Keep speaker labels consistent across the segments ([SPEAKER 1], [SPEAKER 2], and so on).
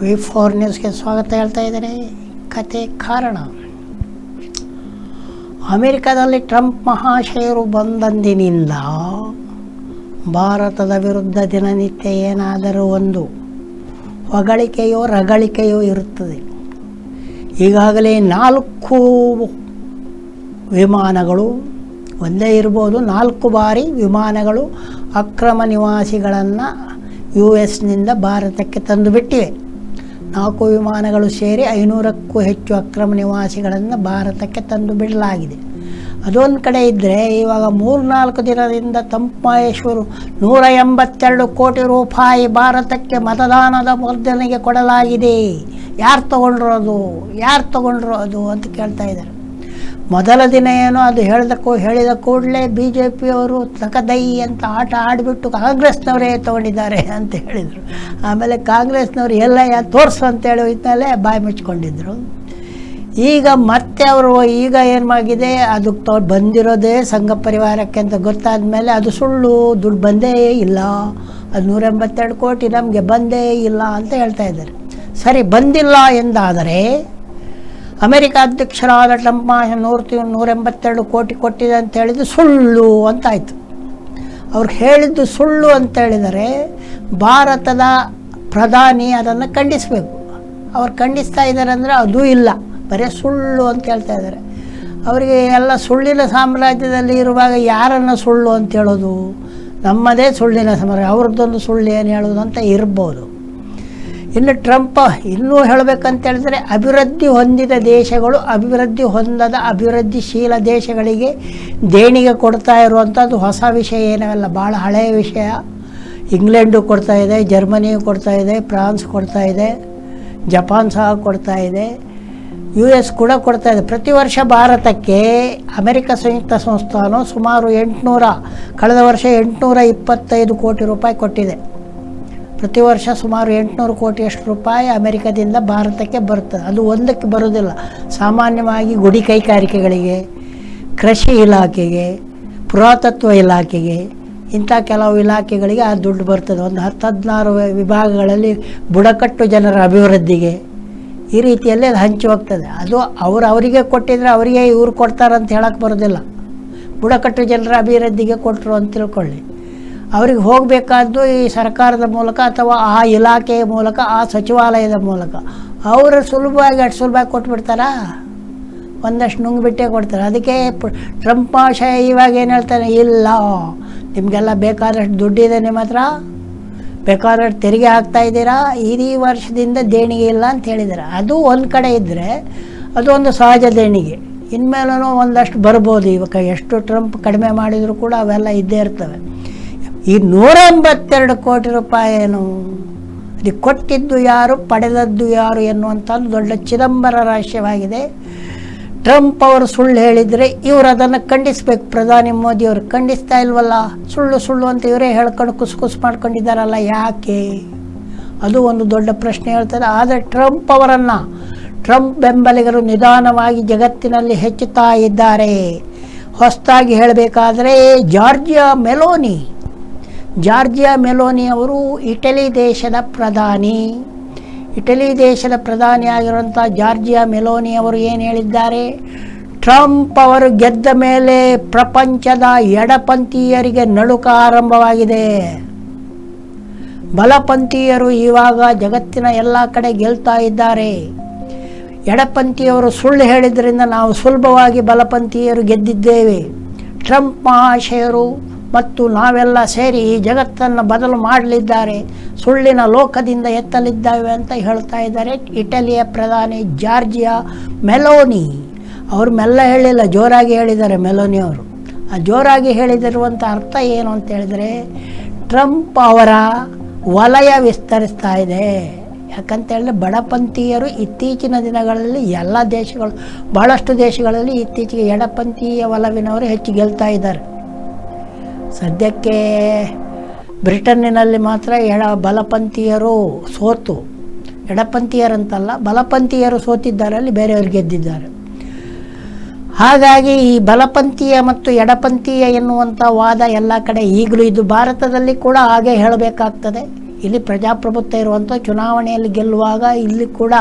[SPEAKER 1] V4 ನ್ಯೂಸ್ಗೆ ಸ್ವಾಗತ ಹೇಳ್ತಾ ಇದ್ದಾರೆ. ಕತೆ ಕಾರಣ, ಅಮೆರಿಕದಲ್ಲಿ ಟ್ರಂಪ್ ಮಹಾಶಯರು ಬಂದಂದಿನಿಂದ ಭಾರತದ ವಿರುದ್ಧ ದಿನನಿತ್ಯ ಏನಾದರೂ ಒಂದು ಹೊಗಳಿಕೆಯೋ ರಗಳಿಕೆಯೋ ಇರುತ್ತದೆ. ಈಗಾಗಲೇ 4 ವಿಮಾನಗಳು, ಒಂದೇ ಇರ್ಬೋದು, 4 ಬಾರಿ ವಿಮಾನಗಳು ಅಕ್ರಮ ನಿವಾಸಿಗಳನ್ನು US-ನಿಂದ ಭಾರತಕ್ಕೆ ತಂದು ಬಿಟ್ಟಿವೆ. 4 ವಿಮಾನಗಳು ಸೇರಿ 500ಕ್ಕೂ ಹೆಚ್ಚು ಅಕ್ರಮ ನಿವಾಸಿಗಳನ್ನು ಭಾರತಕ್ಕೆ ತಂದು ಬಿಡಲಾಗಿದೆ. ಅದೊಂದು ಕಡೆ ಇದ್ದರೆ, ಇವಾಗ 3-4 ದಿನದಿಂದ ತಂಪಾಯೇಶ್ವರು 182 ಕೋಟಿ ರೂಪಾಯಿ ಭಾರತಕ್ಕೆ ಮತದಾನದ ವರ್ಧನೆಗೆ ಕೊಡಲಾಗಿದೆ. ಯಾರು ತಗೊಂಡ್ರು ಅದು ಅಂತ ಕೇಳ್ತಾ ಇದ್ದಾರೆ. ಮೊದಲ ದಿನ ಏನೋ ಅದು ಹೇಳಿದ ಕೂಡಲೇ BJPಯವರು ತಕದೈ ಅಂತ ಆಟ ಆಡಿಬಿಟ್ಟು ಕಾಂಗ್ರೆಸ್ನವರೇ ತೊಗೊಂಡಿದ್ದಾರೆ ಅಂತ ಹೇಳಿದರು. ಆಮೇಲೆ ಕಾಂಗ್ರೆಸ್ನವರು ಎಲ್ಲ ತೋರಿಸು ಅಂತೇಳಿ ಇದ್ಮೇಲೆ ಬಾಯಿ ಮುಚ್ಕೊಂಡಿದ್ರು. ಈಗ ಮತ್ತೆ ಅವರು ಏನಾಗಿದೆ, ಅದು ಬಂದಿರೋದೇ ಸಂಘ ಪರಿವಾರಕ್ಕೆ ಅಂತ ಗೊತ್ತಾದ ಮೇಲೆ ಅದು ಸುಳ್ಳು, ದುಡ್ಡು ಬಂದೇ ಇಲ್ಲ, ಅದು 182 ಕೋಟಿ ನಮಗೆ ಬಂದೇ ಇಲ್ಲ ಅಂತ ಹೇಳ್ತಾ ಇದ್ದಾರೆ. ಸರಿ, ಬಂದಿಲ್ಲ ಎಂದಾದರೆ ಅಮೆರಿಕ ಅಧ್ಯಕ್ಷರಾದ ಟ್ರಂಪ್ 182 ಕೋಟಿ ಕೊಟ್ಟಿದೆ ಅಂತ ಹೇಳಿದ್ದು ಸುಳ್ಳು ಅಂತಾಯಿತು. ಅವ್ರು ಹೇಳಿದ್ದು ಸುಳ್ಳು ಅಂತ ಹೇಳಿದರೆ ಭಾರತದ ಪ್ರಧಾನಿ ಅದನ್ನು ಖಂಡಿಸಬೇಕು. ಅವ್ರು ಖಂಡಿಸ್ತಾ ಇದ್ದಾರೆ ಅಂದರೆ ಅದೂ ಇಲ್ಲ, ಬರೀ ಸುಳ್ಳು ಅಂತ ಹೇಳ್ತಾ ಇದ್ದಾರೆ. ಅವರಿಗೆ ಎಲ್ಲ ಸುಳ್ಳಿನ ಸಾಮ್ರಾಜ್ಯದಲ್ಲಿ ಇರುವಾಗ ಯಾರನ್ನು ಸುಳ್ಳು ಅಂತ ಹೇಳೋದು? ನಮ್ಮದೇ ಸುಳ್ಳಿನ ಸಾಮ್ರಾಜ್ಯ, ಅವ್ರದ್ದೊಂದು ಸುಳ್ಳು ಏನು ಹೇಳೋದು ಅಂತ ಇರ್ಬೋದು. ಇನ್ನು ಟ್ರಂಪ್ ಇನ್ನೂ ಹೇಳಬೇಕಂತ ಹೇಳಿದ್ರೆ, ಅಭಿವೃದ್ಧಿ ಹೊಂದಿದ ದೇಶಗಳು ಅಭಿವೃದ್ಧಿ ಹೊಂದದ ಅಭಿವೃದ್ಧಿಶೀಲ ದೇಶಗಳಿಗೆ ದೇಣಿಗೆ ಕೊಡ್ತಾ ಇರುವಂಥದ್ದು ಹೊಸ ವಿಷಯ ಏನಲ್ಲ, ಭಾಳ ಹಳೆಯ ವಿಷಯ. ಇಂಗ್ಲೆಂಡು ಕೊಡ್ತಾ ಇದೆ, ಜರ್ಮನಿಯು ಕೊಡ್ತಾ ಇದೆ, ಫ್ರಾನ್ಸ್ ಕೊಡ್ತಾ ಇದೆ, ಜಪಾನ್ ಸಹ ಕೊಡ್ತಾ ಇದೆ, US ಕೂಡ ಕೊಡ್ತಾ ಇದೆ. ಪ್ರತಿ ವರ್ಷ ಭಾರತಕ್ಕೆ ಅಮೆರಿಕ ಸಂಯುಕ್ತ ಸಂಸ್ಥಾನ ಸುಮಾರು ಕಳೆದ ವರ್ಷ 825 ಕೋಟಿ ರೂಪಾಯಿ ಕೊಟ್ಟಿದೆ. ಪ್ರತಿ ವರ್ಷ ಸುಮಾರು 800 ಕೋಟಿಯಷ್ಟು ರೂಪಾಯಿ ಅಮೆರಿಕದಿಂದ ಭಾರತಕ್ಕೆ ಬರ್ತದೆ. ಅದು ಒಂದಕ್ಕೆ ಬರೋದಿಲ್ಲ, ಸಾಮಾನ್ಯವಾಗಿ ಗುಡಿ ಕೈಗಾರಿಕೆಗಳಿಗೆ, ಕೃಷಿ ಇಲಾಖೆಗೆ, ಪುರಾತತ್ವ ಇಲಾಖೆಗೆ, ಇಂಥ ಕೆಲವು ಇಲಾಖೆಗಳಿಗೆ ಆ ದುಡ್ಡು ಬರ್ತದೆ. ಒಂದು 10-16 ವಿಭಾಗಗಳಲ್ಲಿ ಬುಡಕಟ್ಟು ಜನರ ಅಭಿವೃದ್ಧಿಗೆ, ಈ ರೀತಿಯಲ್ಲಿ ಅದು ಹಂಚಿ ಹೋಗ್ತದೆ. ಅದು ಅವರಿಗೆ ಕೊಟ್ಟಿದ್ರೆ ಅವರಿಗೆ ಇವ್ರು ಕೊಡ್ತಾರಂತ ಹೇಳಕ್ಕೆ ಬರೋದಿಲ್ಲ. ಬುಡಕಟ್ಟು ಜನರ ಅಭಿವೃದ್ಧಿಗೆ ಕೊಟ್ಟರು ಅಂತ ತಿಳ್ಕೊಳ್ಳಿ. ಅವ್ರಿಗೆ ಹೋಗಬೇಕಾದ್ದು ಈ ಸರ್ಕಾರದ ಮೂಲಕ ಅಥವಾ ಆ ಇಲಾಖೆಯ ಮೂಲಕ, ಆ ಸಚಿವಾಲಯದ ಮೂಲಕ. ಅವರು ಸುಲಭವಾಗಿ ಕೊಟ್ಬಿಡ್ತಾರಾ? ಒಂದಷ್ಟು ನುಂಗಿಬಿಟ್ಟೇ ಕೊಡ್ತಾರೆ. ಅದಕ್ಕೆ ಟ್ರಂಪ್ ಆಶಯ ಇವಾಗ ಏನು ಹೇಳ್ತಾನೆ, ಇಲ್ಲ ನಿಮಗೆಲ್ಲ ಬೇಕಾದಷ್ಟು ದುಡ್ಡಿದೆ, ನಿಮ್ಮ ಹತ್ರ ಬೇಕಾದಷ್ಟು ತೆರಿಗೆ ಹಾಕ್ತಾ ಇದ್ದೀರಾ, ಈ ವರ್ಷದಿಂದ ದೇಣಿಗೆ ಇಲ್ಲ ಅಂತ ಹೇಳಿದ್ದಾರೆ. ಅದು ಒಂದು ಕಡೆ ಇದ್ದರೆ ಅದು ಒಂದು ಸಹಜ ದೇಣಿಗೆ. ಇನ್ಮೇಲೂ ಒಂದಷ್ಟು ಬರ್ಬೋದು. ಇವಾಗ ಎಷ್ಟು ಟ್ರಂಪ್ ಕಡಿಮೆ ಮಾಡಿದರೂ ಕೂಡ ಅವೆಲ್ಲ ಇದ್ದೇ ಇರ್ತವೆ. ಈ 182 ಕೋಟಿ ರೂಪಾಯಿ ಏನು, ಅದಕ್ಕೆ ಕೊಟ್ಟಿದ್ದು ಯಾರು, ಪಡೆದದ್ದು ಯಾರು ಎನ್ನುವಂಥದ್ದು ದೊಡ್ಡ ಚಿದಂಬರ ರಹಸ್ಯವಾಗಿದೆ. ಟ್ರಂಪ್ ಅವರು ಸುಳ್ಳು ಹೇಳಿದರೆ ಇವರು ಅದನ್ನು ಖಂಡಿಸಬೇಕು. ಪ್ರಧಾನಿ ಮೋದಿಯವರು ಖಂಡಿಸ್ತಾ ಇಲ್ವಲ್ಲ, ಸುಳ್ಳು ಅಂತ ಇವರೇ ಹೇಳ್ಕೊಂಡು ಕುಸು ಮಾಡ್ಕೊಂಡಿದ್ದಾರಲ್ಲ, ಯಾಕೆ? ಅದು ಒಂದು ದೊಡ್ಡ ಪ್ರಶ್ನೆ ಹೇಳ್ತಾರೆ. ಆದರೆ ಟ್ರಂಪ್ ಬೆಂಬಲಿಗರು ನಿಧಾನವಾಗಿ ಜಗತ್ತಿನಲ್ಲಿ ಹೆಚ್ಚುತ್ತಾ ಇದ್ದಾರೆ. ಹೊಸದಾಗಿ ಹೇಳಬೇಕಾದರೆ ಜಾರ್ಜಿಯಾ ಮೆಲೋನಿ ಅವರು ಇಟಲಿ ದೇಶದ ಪ್ರಧಾನಿ ಆಗಿರುವಂಥ ಜಾರ್ಜಿಯಾ ಮೆಲೋನಿ ಅವರು ಏನು ಹೇಳಿದ್ದಾರೆ, ಟ್ರಂಪ್ ಅವರು ಗೆದ್ದ ಮೇಲೆ ಪ್ರಪಂಚದ ಎಡಪಂಥೀಯರಿಗೆ ನಡುಕ ಆರಂಭವಾಗಿದೆ. ಬಲಪಂಥೀಯರು ಇವಾಗ ಜಗತ್ತಿನ ಎಲ್ಲ ಕಡೆ ಗೆಲ್ತಾ ಇದ್ದಾರೆ. ಎಡಪಂಥೀಯವರು ಸುಳ್ಳು ಹೇಳಿದ್ರಿಂದ ನಾವು ಸುಲಭವಾಗಿ ಬಲಪಂಥೀಯರು ಗೆದ್ದಿದ್ದೇವೆ. ಟ್ರಂಪ್ ಮಹಾಶಯರು ಮತ್ತು ನಾವೆಲ್ಲ ಸೇರಿ ಈ ಜಗತ್ತನ್ನು ಬದಲು ಮಾಡಲಿದ್ದಾರೆ, ಸುಳ್ಳಿನ ಲೋಕದಿಂದ ಎತ್ತಲಿದ್ದಾವೆ ಅಂತ ಹೇಳ್ತಾ ಇದ್ದಾರೆ ಇಟಲಿಯ ಪ್ರಧಾನಿ ಜಾರ್ಜಿಯಾ ಮೆಲೋನಿ. ಅವರು ಮೆಲ್ಲ ಹೇಳಿಲ್ಲ, ಜೋರಾಗಿ ಹೇಳಿದ್ದಾರೆ ಮೆಲೋನಿ ಅವರು. ಆ ಜೋರಾಗಿ ಹೇಳಿದಿರುವಂಥ ಅರ್ಥ ಏನು ಅಂತ ಹೇಳಿದರೆ, ಟ್ರಂಪ್ ಅವರ ವಲಯ ವಿಸ್ತರಿಸ್ತಾ ಇದೆ. ಯಾಕಂತೇಳಿದ್ರೆ ಬಡಪಂಥೀಯರು ಇತ್ತೀಚಿನ ದಿನಗಳಲ್ಲಿ ಎಲ್ಲ ದೇಶಗಳು, ಭಾಳಷ್ಟು ದೇಶಗಳಲ್ಲಿ ಇತ್ತೀಚೆಗೆ ಎಡಪಂಥೀಯ ಒಲವಿನವರು ಹೆಚ್ಚು ಗೆಲ್ತಾ ಇದ್ದಾರೆ. ಸದ್ಯಕ್ಕೆ ಬ್ರಿಟನ್ನಿನಲ್ಲಿ ಮಾತ್ರ ಬಲಪಂಥೀಯರು ಸೋತು, ಎಡಪಂಥೀಯರಂತಲ್ಲ ಬಲಪಂಥೀಯರು ಸೋತಿದ್ದಾರೆ, ಅಲ್ಲಿ ಬೇರೆಯವರು ಗೆದ್ದಿದ್ದಾರೆ. ಹಾಗಾಗಿ ಈ ಬಲಪಂಥೀಯ ಮತ್ತು ಎಡಪಂಥೀಯ ಎನ್ನುವಂಥ ವಾದ ಎಲ್ಲ ಕಡೆ ಈಗಲೂ ಇದು ಭಾರತದಲ್ಲಿ ಕೂಡ ಹಾಗೆ ಹೇಳಬೇಕಾಗ್ತದೆ. ಇಲ್ಲಿ ಪ್ರಜಾಪ್ರಭುತ್ವ ಇರುವಂಥ ಚುನಾವಣೆಯಲ್ಲಿ ಗೆಲ್ಲುವಾಗ ಇಲ್ಲಿ ಕೂಡ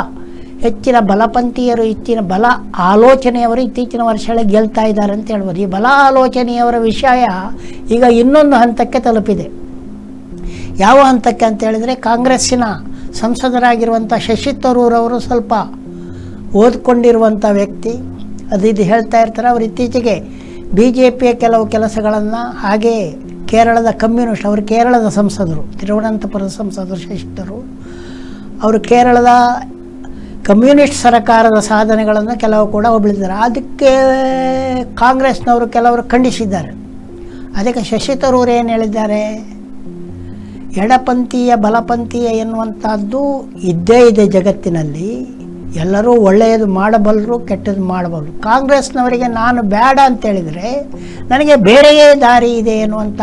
[SPEAKER 1] ಹೆಚ್ಚಿನ ಬಲಪಂಥೀಯರು ಬಲ ಆಲೋಚನೆಯವರು ಇತ್ತೀಚಿನ ವರ್ಷಗಳಲ್ಲಿ ಗೆಲ್ತಾ ಇದ್ದಾರೆ ಅಂತ ಹೇಳ್ಬೋದು. ಈ ಬಲ ಆಲೋಚನೆಯವರ ವಿಷಯ ಈಗ ಇನ್ನೊಂದು ಹಂತಕ್ಕೆ ತಲುಪಿದೆ. ಯಾವ ಹಂತಕ್ಕೆ ಅಂತ ಹೇಳಿದರೆ, ಕಾಂಗ್ರೆಸ್ಸಿನ ಸಂಸದರಾಗಿರುವಂಥ ಶಶಿ ತರೂರ್ ಅವರು ಸ್ವಲ್ಪ ಓದ್ಕೊಂಡಿರುವಂಥ ವ್ಯಕ್ತಿ, ಇದು ಹೇಳ್ತಾ ಇರ್ತಾರೆ. ಅವರು ಇತ್ತೀಚೆಗೆ BJPಯ ಕೆಲವು ಕೆಲಸಗಳನ್ನು, ಹಾಗೆ ಕೇರಳದ ಕಮ್ಯುನಿಸ್ಟ್, ಅವರು ಕೇರಳದ ಸಂಸದರು, ತಿರುವನಂತಪುರದ ಸಂಸದರು ಶಶಿ ತರೂರ್ ಅವರು ಕೇರಳದ ಕಮ್ಯುನಿಸ್ಟ್ ಸರ್ಕಾರದ ಸಾಧನೆಗಳನ್ನು ಕೆಲವು ಕೂಡ ಹೊಗಳಿದ್ದಾರೆ. ಅದಕ್ಕೆ ಕಾಂಗ್ರೆಸ್ನವರು ಕೆಲವರು ಖಂಡಿಸಿದ್ದಾರೆ. ಅದಕ್ಕೆ ಶಶಿ ತರೂರ್ ಏನು ಹೇಳಿದ್ದಾರೆ, ಎಡಪಂಥೀಯ ಬಲಪಂಥೀಯ ಎನ್ನುವಂಥದ್ದು ಇದ್ದೇ ಇದೆ ಜಗತ್ತಿನಲ್ಲಿ. ಎಲ್ಲರೂ ಒಳ್ಳೆಯದು ಮಾಡಬಲ್ಲರು, ಕೆಟ್ಟದ್ದು ಮಾಡಬಲ್ಲರು. ಕಾಂಗ್ರೆಸ್ನವರಿಗೆ ನಾನು ಬೇಡ ಅಂತೇಳಿದರೆ ನನಗೆ ಬೇರೆಯೇ ದಾರಿ ಇದೆ ಎನ್ನುವಂಥ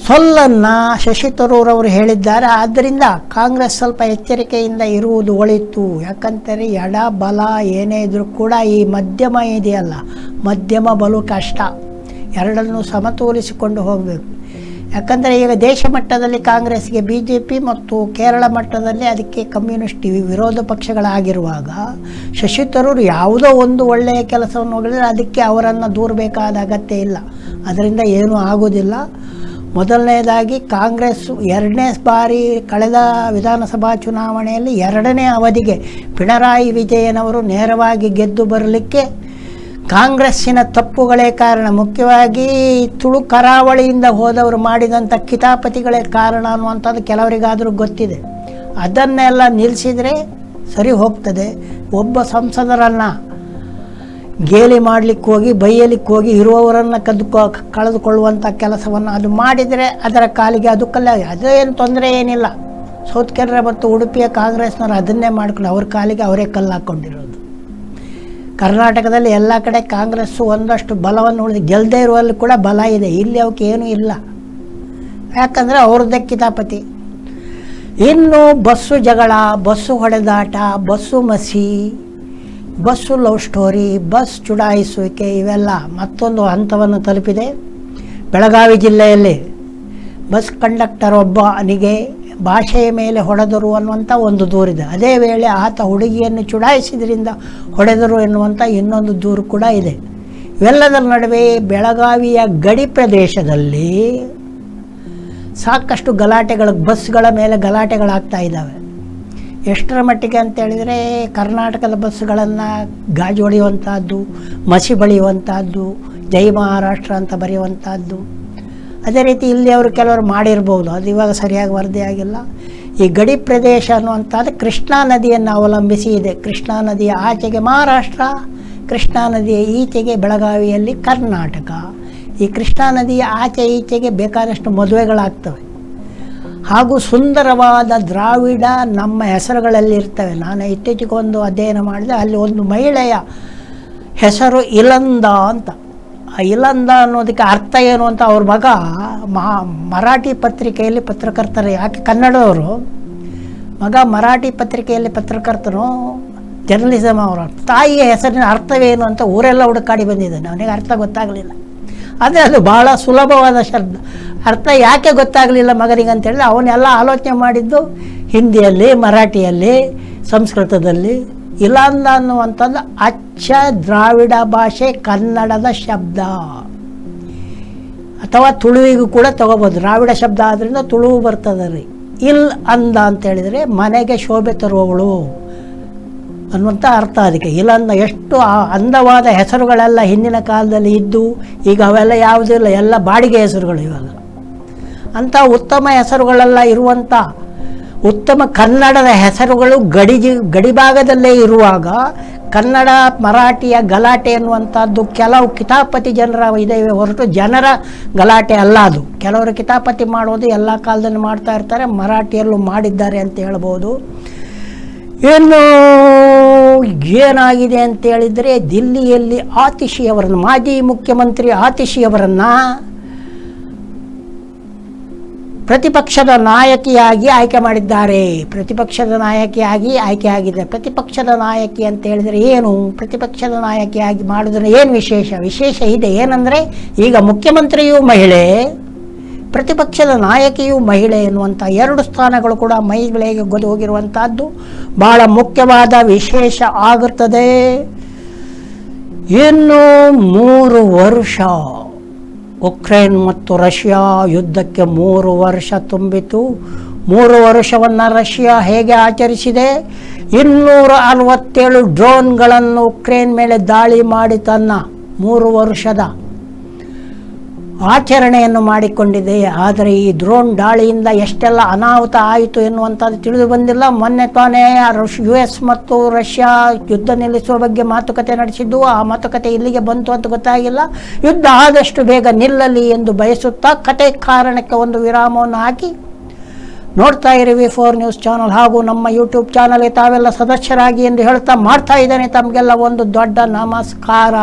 [SPEAKER 1] ಸೊಲ್ಲನ್ನು ಶಶಿ ತರೂರ್ ಅವರು ಹೇಳಿದ್ದಾರೆ. ಆದ್ದರಿಂದ ಕಾಂಗ್ರೆಸ್ ಸ್ವಲ್ಪ ಎಚ್ಚರಿಕೆಯಿಂದ ಇರುವುದು ಒಳಿತು. ಯಾಕಂದರೆ ಎಡ ಬಲ ಏನೇ ಇದ್ರೂ ಕೂಡ ಈ ಮಧ್ಯಮ ಇದೆಯಲ್ಲ, ಮಧ್ಯಮ ಬಲು ಕಷ್ಟ. ಎರಡನ್ನೂ ಸಮತೋಲಿಸಿಕೊಂಡು ಹೋಗಬೇಕು. ಯಾಕಂದರೆ ಈಗ ದೇಶ ಮಟ್ಟದಲ್ಲಿ ಕಾಂಗ್ರೆಸ್ಗೆ BJP ಮತ್ತು ಕೇರಳ ಮಟ್ಟದಲ್ಲಿ ಅದಕ್ಕೆ ಕಮ್ಯುನಿಸ್ಟ್ ವಿರೋಧ ಪಕ್ಷಗಳಾಗಿರುವಾಗ ಶಶಿ ತರೂರ್ ಯಾವುದೋ ಒಂದು ಒಳ್ಳೆಯ ಕೆಲಸವನ್ನು ಹೋಗಿದ್ರೆ ಅದಕ್ಕೆ ಅವರನ್ನು ದೂರಬೇಕಾದ ಅಗತ್ಯ ಇಲ್ಲ. ಅದರಿಂದ ಏನೂ ಆಗೋದಿಲ್ಲ. ಮೊದಲನೇದಾಗಿ ಕಾಂಗ್ರೆಸ್ ಎರಡನೇ ಬಾರಿ ಕಳೆದ ವಿಧಾನಸಭಾ ಚುನಾವಣೆಯಲ್ಲಿ ಎರಡನೇ ಅವಧಿಗೆ ಪಿಣರಾಯಿ ವಿಜಯನ್ ನೇರವಾಗಿ ಗೆದ್ದು ಬರಲಿಕ್ಕೆ ಕಾಂಗ್ರೆಸ್ಸಿನ ತಪ್ಪುಗಳೇ ಕಾರಣ. ಮುಖ್ಯವಾಗಿ ತುಳು ಕರಾವಳಿಯಿಂದ ಹೋದವರು ಮಾಡಿದಂಥ ಕಿತಾಪತಿಗಳೇ ಕಾರಣ ಅನ್ನುವಂಥದ್ದು ಕೆಲವರಿಗಾದರೂ ಗೊತ್ತಿದೆ. ಅದನ್ನೆಲ್ಲ ನಿಲ್ಲಿಸಿದರೆ ಸರಿ ಹೋಗ್ತದೆ. ಒಬ್ಬ ಸಂಸದರನ್ನು ಗೇಲಿ ಮಾಡಲಿಕ್ಕೆ ಹೋಗಿ ಬೈಯಲಿಕ್ಕೆ ಹೋಗಿ ಇರುವವರನ್ನು ಕಳೆದುಕೊಳ್ಳುವಂಥ ಕೆಲಸವನ್ನು ಅದು ಮಾಡಿದರೆ ಅದರ ಕಾಲಿಗೆ ಅದು ಕಲ್ಲಾಗಿ, ಅದೇನು ತೊಂದರೆ ಏನಿಲ್ಲ. ಸೌತ್ ಕೇರಳ ಮತ್ತು ಉಡುಪಿಯ ಕಾಂಗ್ರೆಸ್ನವರು ಅದನ್ನೇ ಮಾಡ್ಕೊಂಡು ಅವ್ರ ಕಾಲಿಗೆ ಅವರೇ ಕಲ್ಲು ಹಾಕ್ಕೊಂಡಿರೋದು. ಕರ್ನಾಟಕದಲ್ಲಿ ಎಲ್ಲ ಕಡೆ ಕಾಂಗ್ರೆಸ್ಸು ಒಂದಷ್ಟು ಬಲವನ್ನು ಉಳಿದು ಗೆಲ್ಲದೇ ಇರುವಲ್ಲಿ ಕೂಡ ಬಲ ಇದೆ. ಇಲ್ಲಿ ಅವಕ್ಕೆ ಏನೂ ಇಲ್ಲ, ಯಾಕಂದರೆ ಅವ್ರದ್ದೇ ಕಿತಾಪತಿ. ಇನ್ನು ಬಸ್ಸು ಜಗಳ, ಬಸ್ಸು ಹೊಡೆದಾಟ, ಬಸ್ಸು ಮಸಿ, ಬಸ್ಸು ಲವ್ ಸ್ಟೋರಿ, ಬಸ್ ಚುಡಾಯಿಸುವಿಕೆ ಇವೆಲ್ಲ ಮತ್ತೊಂದು ಹಂತವನ್ನು ತಲುಪಿದೆ. ಬೆಳಗಾವಿ ಜಿಲ್ಲೆಯಲ್ಲಿ ಬಸ್ ಕಂಡಕ್ಟರ್ ಒಬ್ಬನಿಗೆ ಭಾಷೆಯ ಮೇಲೆ ಹೊಡೆದರು ಅನ್ನುವಂಥ ಒಂದು ದೂರಿದೆ. ಅದೇ ವೇಳೆ ಆತ ಹುಡುಗಿಯನ್ನು ಚುಡಾಯಿಸಿದ್ರಿಂದ ಹೊಡೆದರು ಎನ್ನುವಂಥ ಇನ್ನೊಂದು ದೂರು ಕೂಡ ಇದೆ. ಇವೆಲ್ಲದರ ನಡುವೆ ಬೆಳಗಾವಿಯ ಗಡಿ ಪ್ರದೇಶದಲ್ಲಿ ಸಾಕಷ್ಟು ಗಲಾಟೆಗಳು, ಬಸ್ಗಳ ಮೇಲೆ ಗಲಾಟೆಗಳಾಗ್ತಾ ಇದ್ದಾವೆ. ಎಷ್ಟರ ಮಟ್ಟಿಗೆ ಅಂತೇಳಿದರೆ, ಕರ್ನಾಟಕದ ಬಸ್ಸುಗಳನ್ನು ಗಾಜು ಹೊಡೆಯುವಂಥದ್ದು, ಮಸಿ ಬಳಿಯುವಂಥದ್ದು, ಜೈ ಮಹಾರಾಷ್ಟ್ರ ಅಂತ ಬರೆಯುವಂಥದ್ದು. ಅದೇ ರೀತಿ ಇಲ್ಲಿ ಅವರು ಕೆಲವರು ಮಾಡಿರ್ಬೋದು, ಅದು ಇವಾಗ ಸರಿಯಾಗಿ ವರದಿ ಆಗಿಲ್ಲ. ಈ ಗಡಿ ಪ್ರದೇಶ ಅನ್ನುವಂಥದ್ದು ಕೃಷ್ಣಾ ನದಿಯನ್ನು ಅವಲಂಬಿಸಿ ಇದೆ. ಕೃಷ್ಣಾ ನದಿಯ ಆಚೆಗೆ ಮಹಾರಾಷ್ಟ್ರ, ಕೃಷ್ಣಾ ನದಿಯ ಈಚೆಗೆ ಬೆಳಗಾವಿಯಲ್ಲಿ ಕರ್ನಾಟಕ. ಈ ಕೃಷ್ಣಾ ನದಿಯ ಆಚೆ ಈಚೆಗೆ ಬೇಕಾದಷ್ಟು ಮದುವೆಗಳಾಗ್ತವೆ. ಹಾಗೂ ಸುಂದರವಾದ ದ್ರಾವಿಡ ನಮ್ಮ ಹೆಸರುಗಳಲ್ಲಿ ಇರ್ತವೆ. ನಾನು ಇತ್ತೀಚೆಗೆ ಒಂದು ಅಧ್ಯಯನ ಮಾಡಿದೆ, ಅಲ್ಲಿ ಒಂದು ಮಹಿಳೆಯ ಹೆಸರು ಇಲಂದ ಅಂತ. ಆ ಇಲಂದ ಅನ್ನೋದಕ್ಕೆ ಅರ್ಥ ಏನು ಅಂತ ಅವ್ರ ಮಗ ಮರಾಠಿ ಪತ್ರಿಕೆಯಲ್ಲಿ ಪತ್ರಕರ್ತರು, ಯಾಕೆ ಕನ್ನಡದವರು, ಮಗ ಮರಾಠಿ ಪತ್ರಿಕೆಯಲ್ಲಿ ಪತ್ರಕರ್ತನು, ಜರ್ನಲಿಸಮ್ ಅವರ ತಾಯಿಯ ಹೆಸರಿನ ಅರ್ಥವೇನು ಅಂತ ಊರೆಲ್ಲ ಹುಡುಕಾಡಿ ಬಂದಿದ್ದಾನೆ. ಅವನಿಗೆ ಅರ್ಥ ಗೊತ್ತಾಗಲಿಲ್ಲ. ಆದರೆ ಅದು ಭಾಳ ಸುಲಭವಾದ ಶಬ್ದ. ಅರ್ಥ ಯಾಕೆ ಗೊತ್ತಾಗಲಿಲ್ಲ ಮಗನಿಗೆ ಅಂತೇಳಿದ್ರೆ, ಅವನ್ನೆಲ್ಲ ಆಲೋಚನೆ ಮಾಡಿದ್ದು ಹಿಂದಿಯಲ್ಲಿ, ಮರಾಠಿಯಲ್ಲಿ, ಸಂಸ್ಕೃತದಲ್ಲಿ. ಇಲಾಂದ ಅನ್ನುವಂಥದ್ದು ಅಚ್ಚ ದ್ರಾವಿಡ ಭಾಷೆ ಕನ್ನಡದ ಶಬ್ದ, ಅಥವಾ ತುಳುವಿಗೂ ಕೂಡ ತಗೋಬೋದು. ದ್ರಾವಿಡ ಶಬ್ದ ಆದ್ದರಿಂದ ತುಳುವು ಬರ್ತದೆ ರೀ. ಇಲ್ ಅಂದ ಅಂತೇಳಿದರೆ ಮನೆಗೆ ಶೋಭೆ ತರುವವಳು ಅನ್ನುವಂಥ ಅರ್ಥ ಅದಕ್ಕೆ. ಇಲ್ಲಂದ ಎಷ್ಟು ಅಂದವಾದ ಹೆಸರುಗಳೆಲ್ಲ ಹಿಂದಿನ ಕಾಲದಲ್ಲಿ ಇದ್ದು, ಈಗ ಅವೆಲ್ಲ ಯಾವುದೂ ಇಲ್ಲ, ಎಲ್ಲ ಬಾಡಿಗೆ ಹೆಸರುಗಳು ಇವಾಗ. ಅಂಥ ಉತ್ತಮ ಹೆಸರುಗಳೆಲ್ಲ ಇರುವಂಥ ಉತ್ತಮ ಕನ್ನಡದ ಹೆಸರುಗಳು ಗಡಿಭಾಗದಲ್ಲೇ ಇರುವಾಗ ಕನ್ನಡ ಮರಾಠಿಯ ಗಲಾಟೆ ಎನ್ನುವಂಥದ್ದು ಕೆಲವು ಕಿತಾಪತಿ ಜನರ ಇದೇವೆ ಹೊರತು ಜನರ ಗಲಾಟೆ ಅಲ್ಲ ಅದು. ಕೆಲವರು ಕಿತಾಪತಿ ಮಾಡೋದು ಎಲ್ಲ ಕಾಲದಲ್ಲಿ ಮಾಡ್ತಾ ಇರ್ತಾರೆ, ಮರಾಠಿಯಲ್ಲೂ ಮಾಡಿದ್ದಾರೆ ಅಂತ ಹೇಳ್ಬೋದು. ಇನ್ನು ಏನಾಗಿದೆ ಅಂತೇಳಿದರೆ, ದಿಲ್ಲಿಯಲ್ಲಿ ಆತಿಶಿಯವರನ್ನು, ಮಾಜಿ ಮುಖ್ಯಮಂತ್ರಿ ಆತಿಶಿಯವರನ್ನು ಪ್ರತಿಪಕ್ಷದ ನಾಯಕಿಯಾಗಿ ಆಯ್ಕೆ ಮಾಡಿದ್ದಾರೆ. ಪ್ರತಿಪಕ್ಷದ ನಾಯಕಿಯಾಗಿ ಆಯ್ಕೆ ಆಗಿದೆ. ಪ್ರತಿಪಕ್ಷದ ನಾಯಕಿ ಅಂತ ಹೇಳಿದರೆ ಏನು? ಪ್ರತಿಪಕ್ಷದ ನಾಯಕಿಯಾಗಿ ಮಾಡೋದ್ರ ಏನು ವಿಶೇಷ ಇದೆ. ಏನಂದರೆ, ಈಗ ಮುಖ್ಯಮಂತ್ರಿಯೂ ಮಹಿಳೆ, ಪ್ರತಿಪಕ್ಷದ ನಾಯಕಿಯು ಮಹಿಳೆ ಎನ್ನುವಂಥ 2 ಸ್ಥಾನಗಳು ಕೂಡ ಮಹಿಳೆಗೆ ಒಗೆದು ಹೋಗಿರುವಂತಹದ್ದು ಬಹಳ ಮುಖ್ಯವಾದ ವಿಶೇಷ ಆಗುತ್ತದೆ. ಇನ್ನು 3 ವರ್ಷ ಉಕ್ರೇನ್ ಮತ್ತು ರಷ್ಯಾ ಯುದ್ಧಕ್ಕೆ 3 ವರ್ಷ ತುಂಬಿತು. 3 ವರ್ಷವನ್ನು ರಷ್ಯಾ ಹೇಗೆ ಆಚರಿಸಿದೆ? 267 ಡ್ರೋನ್ಗಳನ್ನು ಉಕ್ರೇನ್ ಮೇಲೆ ದಾಳಿ ಮಾಡಿ ತನ್ನ 3 ವರ್ಷದ ಆಚರಣೆಯನ್ನು ಮಾಡಿಕೊಂಡಿದೆ. ಆದರೆ ಈ ಡ್ರೋನ್ ದಾಳಿಯಿಂದ ಎಷ್ಟೆಲ್ಲ ಅನಾಹುತ ಆಯಿತು ಎನ್ನುವಂಥದ್ದು ತಿಳಿದು ಬಂದಿಲ್ಲ. ಮೊನ್ನೆ ತಾನೇ US ಮತ್ತು ರಷ್ಯಾ ಯುದ್ಧ ನಿಲ್ಲಿಸುವ ಬಗ್ಗೆ ಮಾತುಕತೆ ನಡೆಸಿದ್ದು. ಆ ಮಾತುಕತೆ ಇಲ್ಲಿಗೆ ಬಂತು ಅಂತ ಗೊತ್ತಾಗಿಲ್ಲ. ಯುದ್ಧ ಆದಷ್ಟು ಬೇಗ ನಿಲ್ಲಲಿ ಎಂದು ಬಯಸುತ್ತಾ ಕತೆ ಕಾರಣಕ್ಕೆ ಒಂದು ವಿರಾಮವನ್ನು ಹಾಕಿ ನೋಡ್ತಾ ಇರಿ V4 ನ್ಯೂಸ್ ಚಾನಲ್ ಹಾಗೂ ನಮ್ಮ ಯೂಟ್ಯೂಬ್ ಚಾನಲ್ಗೆ ತಾವೆಲ್ಲ ಸದಸ್ಯರಾಗಿ ಎಂದು ಹೇಳ್ತಾ ಮಾಡ್ತಾ ಇದ್ದೇನೆ ತಮಗೆಲ್ಲ ಒಂದು ದೊಡ್ಡ ನಮಸ್ಕಾರ.